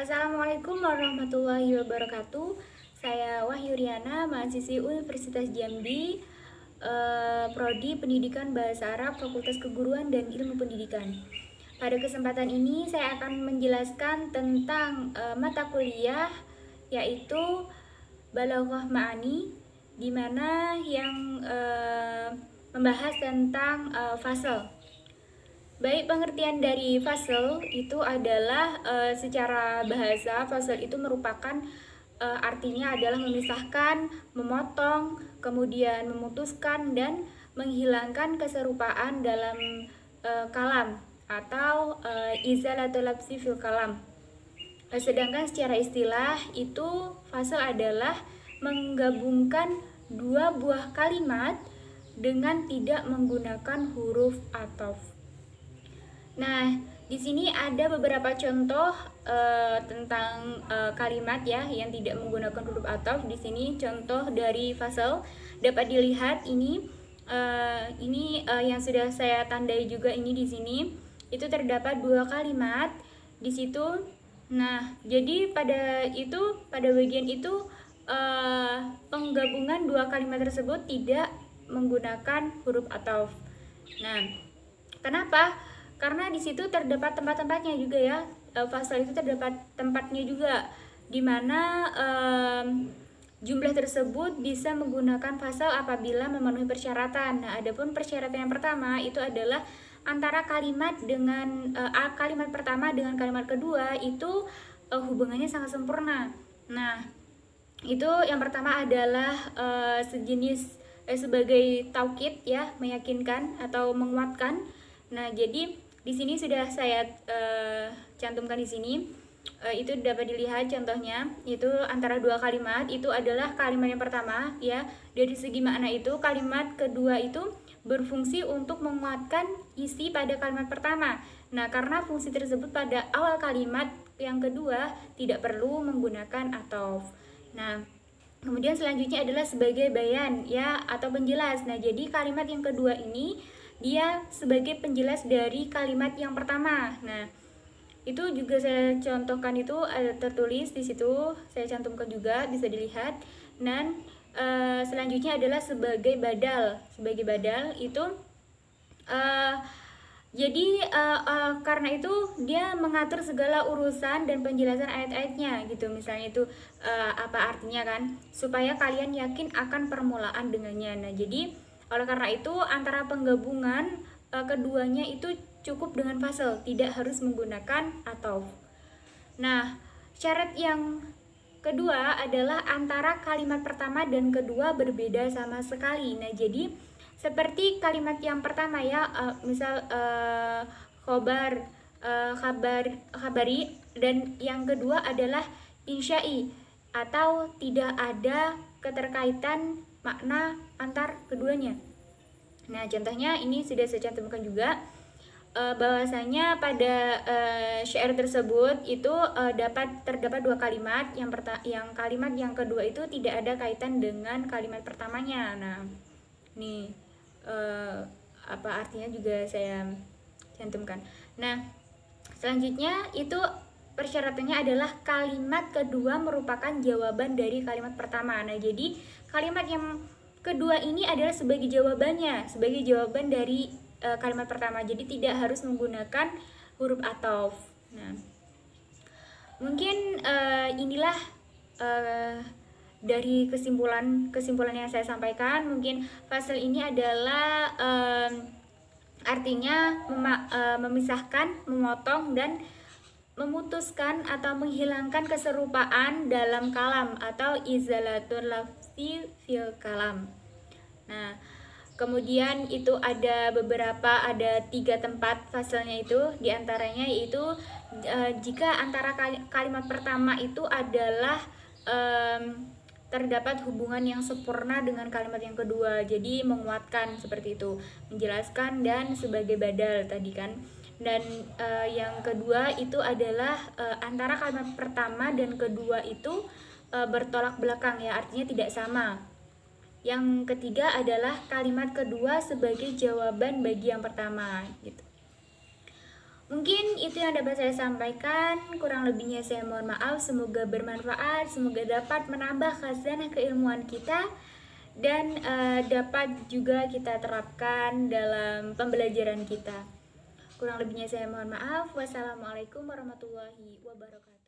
Assalamualaikum warahmatullahi wabarakatuh. Saya Wahyu Riana, mahasiswi Universitas Jambi, Prodi Pendidikan Bahasa Arab, Fakultas Keguruan dan Ilmu Pendidikan. Pada kesempatan ini saya akan menjelaskan tentang mata kuliah yaitu Balaghah Ma'ani, di mana yang membahas tentang fasal. Baik, pengertian dari fasal itu adalah secara bahasa fasal itu merupakan artinya adalah memisahkan, memotong, kemudian memutuskan dan menghilangkan keserupaan dalam kalam atau izalatul labsi fil kalam. Sedangkan secara istilah itu fasal adalah menggabungkan dua buah kalimat dengan tidak menggunakan huruf ataf. Nah, di sini ada beberapa contoh tentang kalimat ya yang tidak menggunakan huruf ataf. Di sini contoh dari fasal dapat dilihat ini yang sudah saya tandai juga ini di sini. Itu terdapat dua kalimat di situ. Nah, jadi pada bagian itu penggabungan dua kalimat tersebut tidak menggunakan huruf ataf. Nah, kenapa? Karena di situ terdapat tempat-tempatnya juga ya. Fasal itu terdapat tempatnya juga, di mana jumlah tersebut bisa menggunakan fasal apabila memenuhi persyaratan. Nah, adapun persyaratan yang pertama itu adalah antara kalimat dengan kalimat pertama dengan kalimat kedua itu hubungannya sangat sempurna. Nah, itu yang pertama adalah sejenis sebagai taukid ya, meyakinkan atau menguatkan. Nah, jadi di sini sudah saya cantumkan di sini. Itu dapat dilihat contohnya, itu antara dua kalimat itu adalah kalimat yang pertama ya. Dari segi makna itu kalimat kedua itu berfungsi untuk menguatkan isi pada kalimat pertama. Nah, karena fungsi tersebut pada awal kalimat yang kedua tidak perlu menggunakan ataf. Nah, kemudian selanjutnya adalah sebagai bayan ya atau penjelas. Nah, jadi kalimat yang kedua ini dia sebagai penjelas dari kalimat yang pertama. Nah, itu juga saya contohkan, itu ada tertulis di situ, saya cantumkan juga, bisa dilihat. Dan selanjutnya adalah sebagai badal. Sebagai badal itu jadi karena itu dia mengatur segala urusan dan penjelasan ayat-ayatnya gitu. Misalnya itu apa artinya kan, supaya kalian yakin akan permulaan dengannya. Nah, jadi oleh karena itu antara penggabungan keduanya itu cukup dengan fasal, tidak harus menggunakan ataf. Nah, syarat yang kedua adalah antara kalimat pertama dan kedua berbeda sama sekali. Nah, jadi seperti kalimat yang pertama ya, misal khobar, khabari, dan yang kedua adalah insya'i atau tidak ada keterkaitan makna antar keduanya. Nah, contohnya ini sudah saya cantumkan juga, bahwasanya pada syair tersebut itu terdapat dua kalimat. Yang kalimat yang kedua itu tidak ada kaitan dengan kalimat pertamanya. Nah, nih apa artinya juga saya cantumkan. Nah, selanjutnya itu persyaratannya adalah kalimat kedua merupakan jawaban dari kalimat pertama. Nah, jadi kalimat yang kedua ini adalah sebagai jawabannya, sebagai jawaban dari kalimat pertama. Jadi tidak harus menggunakan huruf ataf. Nah, mungkin inilah dari kesimpulan yang saya sampaikan. Mungkin fasal ini adalah artinya memisahkan, memotong dan memutuskan atau menghilangkan keserupaan dalam kalam atau izalatul lafzi fil kalam. Nah, kemudian itu ada tiga tempat fasalnya itu, diantaranya yaitu jika antara kalimat pertama itu adalah terdapat hubungan yang sempurna dengan kalimat yang kedua, jadi menguatkan seperti itu, menjelaskan dan sebagai badal tadi kan. Dan yang kedua itu adalah antara kalimat pertama dan kedua itu bertolak belakang ya, artinya tidak sama. Yang ketiga adalah kalimat kedua sebagai jawaban bagi yang pertama gitu. Mungkin itu yang dapat saya sampaikan, kurang lebihnya saya mohon maaf, semoga bermanfaat, semoga dapat menambah khazanah keilmuan kita dan dapat juga kita terapkan dalam pembelajaran kita. Kurang lebihnya saya mohon maaf. Wassalamualaikum warahmatullahi wabarakatuh.